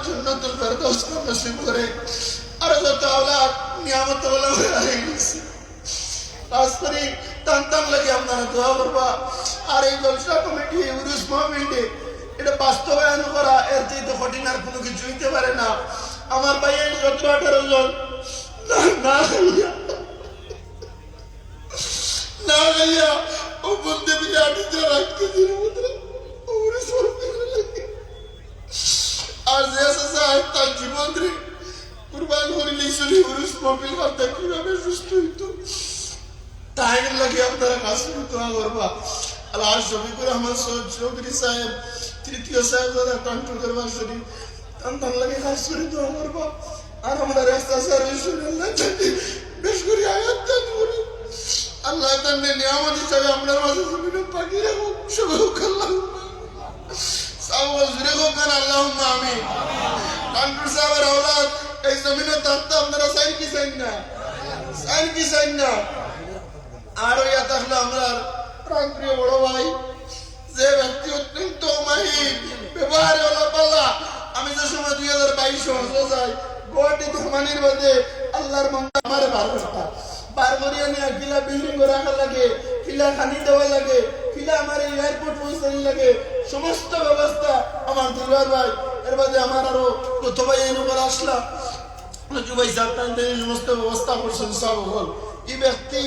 জান্নাতুল ফেরদাউস নসিব করে। আর যত আওলাদ নিয়ামত ওলা হয়ে গেছে কাজ করি টান লাগে আপনারা দোয়া করবা। আর এই জলসা কমিটি উরুস মাহফিলটি এটা বাস্তবায়ন করা এর চাইতে কঠিন আর কোনো কিছু হইতে পারে না। আমার ভাই 17-18 জন না খাইয়া ও বলতে বিরাট রাখতে দিন আর যে সাহেব তার জীবন রে কুরবান করিলে শুনি উরুস মাহফিল করতে কিভাবে সুস্থ হইতো তাই লাগে আপনারা কাজ দোয়া করবা। আল্লাহ শফিকুর রহমান চৌধুরী সাহেব তৃতীয় সাহেব দাদা কান্টু দরবার শরীফ টান লাগে কাজ করে দোয়া করবা। আর আমরা রাস্তা সার্ভিস বেশ করে আয়াত দান করি। আল্লাহ তার নিয়ামত হিসাবে আপনার মাঝে জমিনে পাখি রাখুন সবক আল্লাহ জুড়ে হোক আল্লাহুম্মা আমিন। কান্টুর সাহেবের আওলাদ এই জমিনে থাকতে আপনারা চাই কি চাই না আর ইয়া থাকলে আমরা প্রাণপ্রিয় বড় ভাই যে ব্যক্তি অত্যন্ত মাহির ব্যবহারে ওলা পাল্লা। আমি যে সময় 2022 হজে যাই গুয়াহাটি ধর্মানির মধ্যে আল্লাহর মন্দির আমার বার করিয়া নিয়ে কিলা বিল্ডিং রাখা লাগে, কিলা খানি দেওয়া লাগে, কিলা আমার এয়ারপোর্ট পৌঁছানি লাগে, সমস্ত ব্যবস্থা আমার দুলার ভাই। এর মধ্যে আমার আরো কত ভাই এনুবার আসলাম ভাই সমস্ত ব্যবস্থা করছেন সব হল। এই ব্যক্তি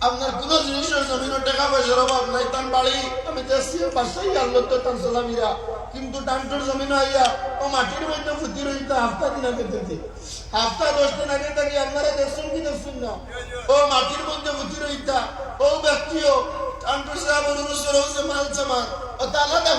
আপনার কোন জিনিসের জমিনের টাকা পয়সার অভাব নাই। তার বাড়ি আমি দেখছি বাসাই আল্লাহ তো তার সালামিরা কিন্তু টানটোর জমিন আইয়া ও মাটির মধ্যে ফুটি রইতে হাফতা দিন আগে থেকে হাফতা 10 দিন আগে থেকে আপনারা দেখছেন কি দেখছেন না ও মাটির মধ্যে ফুটি রইতা ও ব্যক্তিও টানটোর সাহেবের অনুসর হচ্ছে মাল চামার ও তা আলাদা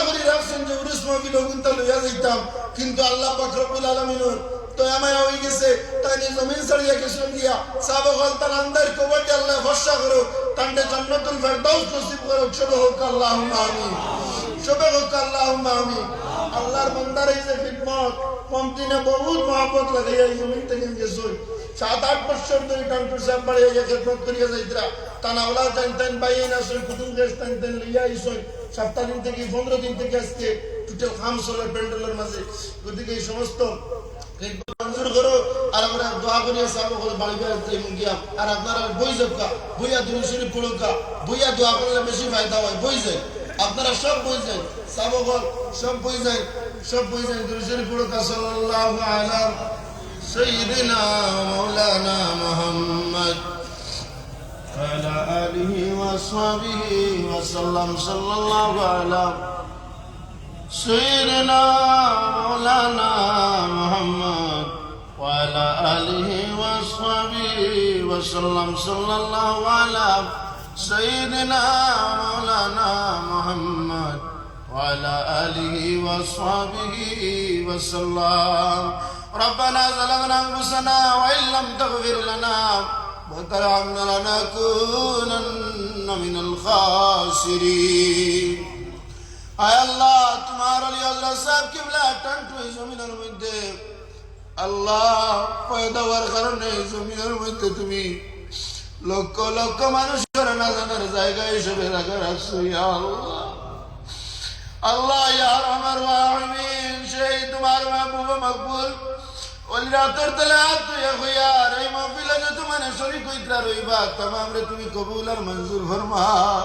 করে রাখছেন যে উরুস মাহফিল ওগুনটা লইয়া যাইতাম কিন্তু আল্লাহ পাক রব্বুল আলামিনের তো আমায় হয়ে গেছে তাই জমিন ছাড়িয়া গেছেন গিয়া সাবগল তার আন্দার কবরটি আল্লাহ ভরসা করো তান্ডে জান্নাতুল ফেরদাউস নসিব করো সবে হোক আল্লাহুম্মা আমিন আল্লাহর বান্দার এই যে খিদমত কম দিনে বহুত মহব্বত লাগাইয়া এই জমিন থেকে গেছই 7-8 বছর ধরে টান্টুর সাহেব বাড়ি হইয়া খেদমত করিয়া যাইতরা তানা ওলা টাইন বাইন আসই কুতুম দেশ টাইন লইয়া আইসই 7 দিন থেকে 15 দিন থেকে আজকে টোটাল খাম সোলার প্যান্ডেলের মাঝে গতিকে এই সমস্ত মঞ্জুর করো আর আমরা দোয়া করিয়া সাবো করে বাড়ি বেড়াতে গিয়া আর আপনারা বই যাবকা বইয়া দুরূদ শরীফ পড়ুকা বইয়া দোয়া করলে বেশি ফায়দা হয়। বই যায় আপনারা সব বই যায় সাবগল সব বই যায় দুরূদ শরীফ পড়ুকা সাল্লাল্লাহু আলা সাইয়্যিদিনা মাওলানা মুহাম্মদ ওয়া আলিহি ওয়া সাহবিহি ওয়া সাল্লাম সাল্লাল্লাহু আলা سيدنا مولانا محمد وعلى آله وصحبه وسلم صلى الله على سيدنا مولانا محمد وعلى آله وصحبه وسلم ربنا ظلمنا أنفسنا وإن لم تغفر لنا وترحمنا لنكونن من الخاسرين। আয় আল্লাহ তোমার আলী হযরত সাহেব কিবলা টানটু এই জমিনের মধ্যে আল্লাহ পয়দা হওয়ার কারণে জমিনের মধ্যে তুমি লক্ষ লক্ষ মানুষের না জানার জায়গা হিসেবে রাখছো ইয়া আল্লাহ। আল্লাহ ইয়া রহমান রাহিম সেই তোমার মাহবুব মকবুল ওই রাতের তলে হাত তুইয়া হইয়ার এই মাহফিলে যে তোমার শরীক হইতরা রইবা तमाम রে তুমি কবুল আর মঞ্জুর ফরমাও।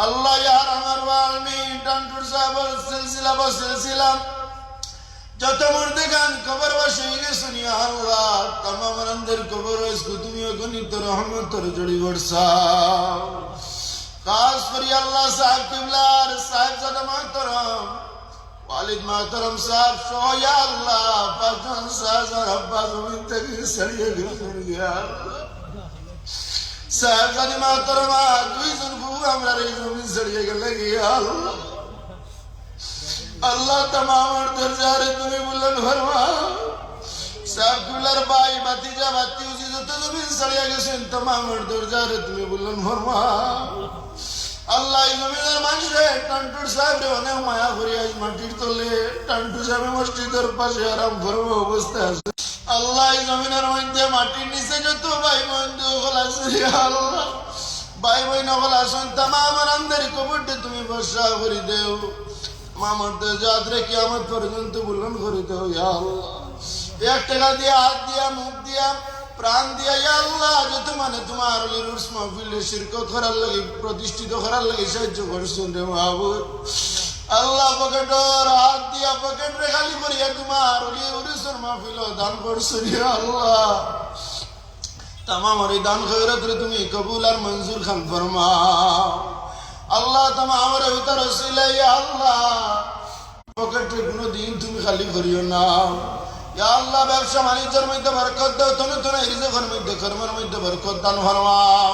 আল্লাহ ইয়া রহমান রাহিম টানটুর সাহেবের সিলসিলা যত মুর্দে গান কবর বসে গেছেন ইয়া আল্লাহ तमाम রন্দের কবর হইছে তুমি অগণিত রহমতের জড়ি বর্ষাও। খাস করি আল্লাহ সাহেব কিবলার সাহেবজাদা মোহতরম ওয়ালিদ মোহতরম সাহেব সহ ইয়া আল্লাহ পাঁচজন সাহাজার আব্বা জমিন থেকে সরিয়ে গেছেন ইয়া আল্লাহ। সাহেবজাদি মোহতরমা দুইজন বউ আমরা এই জমিন সরিয়ে গেলে ইয়া আল্লাহ। আল্লাহ तमाम দরজারে তুমি বললেন ফরমাও। সাহেব কিবলার ভাই ভাতিজা ভাতিজি যত জমিন সরিয়ে গেছেন तमाम দরজারে তুমি বললেন ফরমাও। আল্লাহ এই জমিনের মানুষে টান্টুর সাহেবরে অনেক মায়া করি আজ মাটির তলে টান্টু সাহেব মসজিদের পাশে আরাম করব অবস্থায় আছে। আল্লাহ এই জমিনের মধ্যে মাটির নিচে যত ভাই বন্ধু হল আছে আল্লাহ ভাই বোন হল আসুন तमाम আনন্দের কবরটা তুমি বর্ষা করে দেও। মামরতে যাত্রে কিয়ামত পর্যন্ত বুলন করে দাও ইয়া আল্লাহ। 1 টাকা দিয়া, হাত দিয়া, মুখ দিয়া, প্রাণ দিয়া ইয়া আল্লাহ, যত মানে তোমার ওলির উরস মাহফিলে শিরকত করার লাগি, প্রতিষ্ঠিত করার লাগি সাহায্য করছেন রে মাহবুব। আল্লাহ পকেটর হাত দিয়া পকেট রে খালি করিয়া তোমার ওলি উরসের মাহফিল দান করছেন ইয়া আল্লাহ। তামাম ওই দান খয়রাত রে তুমি কবুল আর মঞ্জুর খান ফরমাও আল্লাহ। তামাম আমার ভিতর ওসিলা ইয়া আল্লাহ, পকেটে কোনো দিন তুমি খালি করিও না ইয়া আল্লাহ। ব্যবসা বাণিজ্যের মধ্যে বরকত দাও, তনু তনু রিজকের মধ্যে, কর্মের মধ্যে বরকত দান ফরমাও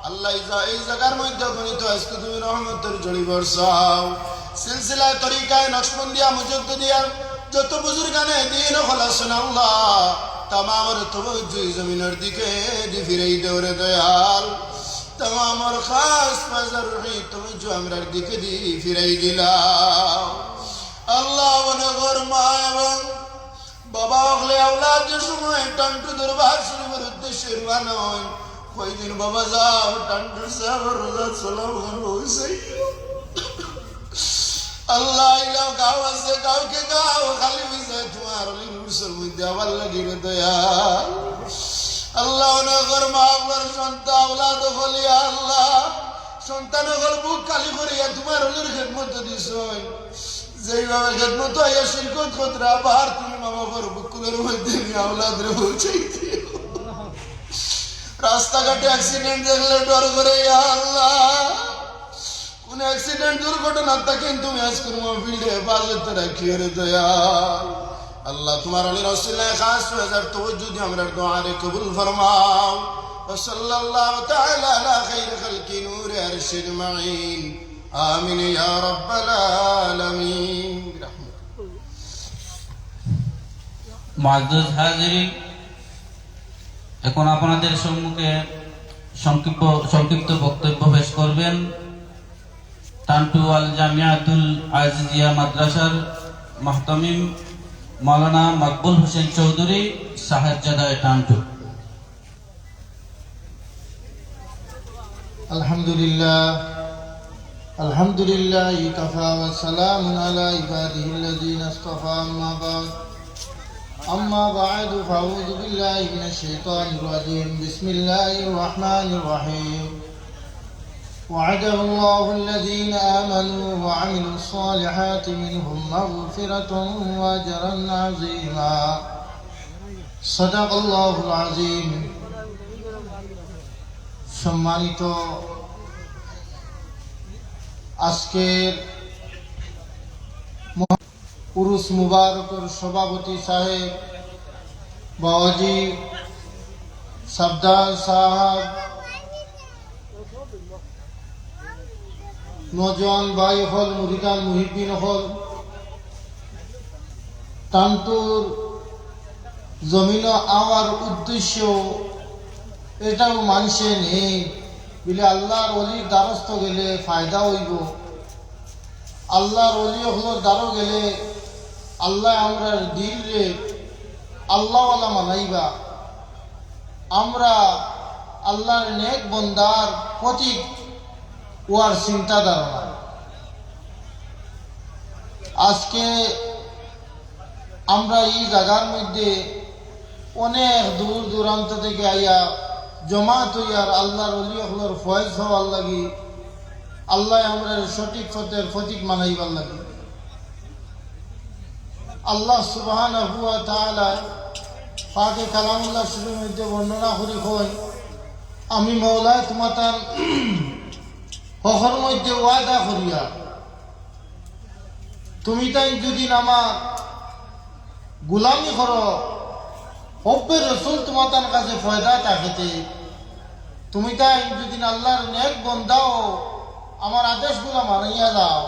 আল্লাহ। এই জায়গার মধ্যে গণিত আজকে তুমি রহমতের জড়ি বর্ষাও। সিলসিলায় তরিকায় নকশবন্দিয়া মুজদ্দিদিয়া যত বুজুর্গানে দিন খলাসন আল্লাহ, তামামের তবজ্জুহ জমিনের দিকে দি ফিরাই দেও রে দয়াল। তামামের খাস ফাজর রহি তবজ্জুহ আমরার দিকে দি ফিরাই দিলাও আল্লাহ। অনগর মা এবং বাবা হলে আওলাদ যে সময় টান্টু দরবার শরীফের উদ্দেশ্যে রওনা হয়, কয়দিন বাবা যাও টান্টু সাহেবের রোজা সালাম হইছে আল্লাহ। ইলাও গাও আছে, গাওকে গাও খালি হইছে তোমার ওলি উরসের মধ্যে আবার লাগি রে দয়াল আল্লাহ। অনগর মা আপনার সন্তান আওলাদ হলিয়া আল্লাহ, সন্তান হল বুক খালি করিয়া তোমার ওলির খেদমত দিছেন, যেইভাবে খেদমত হইয়া শিরকত খতরা আবার তুমি মা বাবার বুকুলের মধ্যে আওলাদ রে পৌঁছাইতে। রাস্তাঘাটে অ্যাক্সিডেন্ট দেখলে ডর করে ইয়া আল্লাহ, কোন অ্যাক্সিডেন্ট দুর্ঘটনা থাকেন তুমি আজকের মাহফিলে হেফাজতে রাখিয়ে রে দয়াল আল্লাহ। তোমার আলীর ওসিলায় খাস হাজার তওজ্জুহ দিয়ে আমরা দোয়া রে কবুল ফরমাও। সাল্লাল্লাহু তাআলা আলা খাইর খালকি নূর আরশিল মাইন, আমিন ইয়া রাব্বাল আলামিন। মুআজ্জাজ হাজিরিন, এখন আপনাদের সম্মুখে সংক্ষিপ্ত বক্তব্য পেশ করবেন টান্টু আল জামিয়াতুল আজিজিয়া মাদ্রাসার মাহতামিম মাওলানা মকবুল হোসেন চৌধুরী সাহেবজাদায় টান্টু। আলহামদুলিল্লাহ কাফা ওয়া সালামুন আলা ইবাদিহিল্লাযীনা ইসতাফা, আম্মা বা'দু ফাউযু বিল্লাহি মিনাশ শাইতানির রাজীম। বিসমিল্লাহির রাহমানির রাহিম। وعد الله الذين آمنوا وعملوا الصالحات منهم مغفرة وأجرا عظيما صدق الله العظيم। সম্মানিত আজকের উরুস মুবারকের সভাপতি সাহেব বাবাজি সফদার সাহেব, নজওয়ান ভাই হল, মুরিদান মুহিব্বিন হল, টান্টুর জমিন আওয়ার উদ্দেশ্য এটাও মানুষে নেই বলে আল্লাহর অলির দ্বারস্থ গেলে ফায়দা হইব। আল্লাহর অলি হলোর দ্বারও গেলে আল্লাহ আমরা দিল রে আল্লাহওয়ালা মানাইবা। আমরা আল্লাহর নেক বন্দার প্রতীক ওয়ার চিন্তা ধারণা। আজকে আমরা এই জায়গার মধ্যে অনেক দূর দূরান্ত থেকে আইয়া জমাত হইয়ার আল্লাহর ওলি হলোর ফয়েজ হওয়ার লাগি, আল্লাহ আমরা সঠিক পথের প্রতীক মানাইবার লাগি। আল্লাহ সুবহানাহু ওয়া তাআলা পাকে কালামুল্লাহ শরীফের মধ্যে বর্ণনা করি কই, আমি মওলা তোমাতার হকর মধ্যে ওয়াদা করিয়া তুমি তাই যদি আমার গোলামি করো, হব্বে রসুল তোমাতার কাছে ফয়দা থাকেতে, তুমি তাই যদি আল্লাহর নেক বন্দাও আমার আদেশগুলো মানিয়া যাও,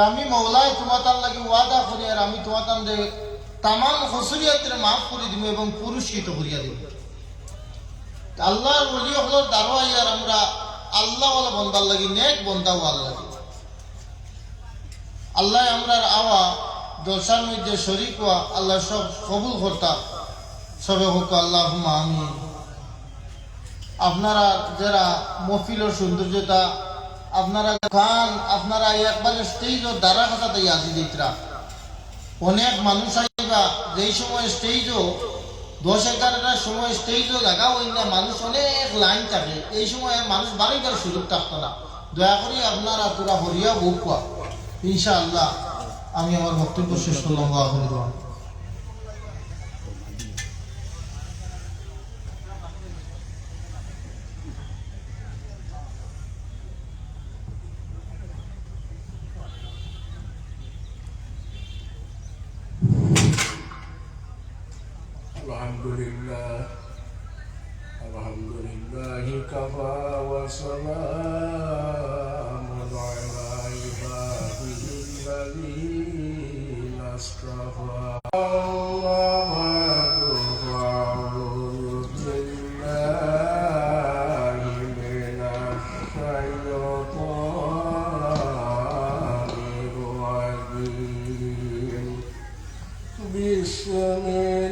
আমি মওলাই তোমাতার লাগে ওয়াদা করি আর আমি তোমাতার তামাম খসুরিয়াতের মাফ করে দিব এবং পুরস্কৃত করিয়া দিব। আল্লাহর ওলি হলোর দারোয়াই আর আমরা আল্লাহওয়ালা বন্দার লাগি নেক বন্দা হওয়ার লাগে। আল্লাহ আমরার আওয়া জলসার মধ্যে শরীক হওয়া আল্লাহ সব কবুল করতাম সবে হোক আল্লাহুম্মা আমিন। আপনারা যারা মহফিলের সৌন্দর্যতা আপনারা খান আপনারা একবার স্টেজও দ্বারা খাতাতে আজি দিতরা অনেক মানুষ আইবা যেই সময় স্টেজও 10-11টার সময় স্টেজও লাগা হই না মানুষ অনেক লাইন থাকে এই সময় মানুষ বাড়িটার সুযোগ থাকতো না দয়া করে আপনারা তোরা হরিয়া বুক কোয়া ইনশাআল্লাহ আমি আমার বক্তব্য শেষ করলাম আলহামদুলিল্লাহ Alhamdulillah kafa wa salamun ala ibadihi alladhina astafa Allahu a'udhu billahi minash shaytanir rajim Bismillah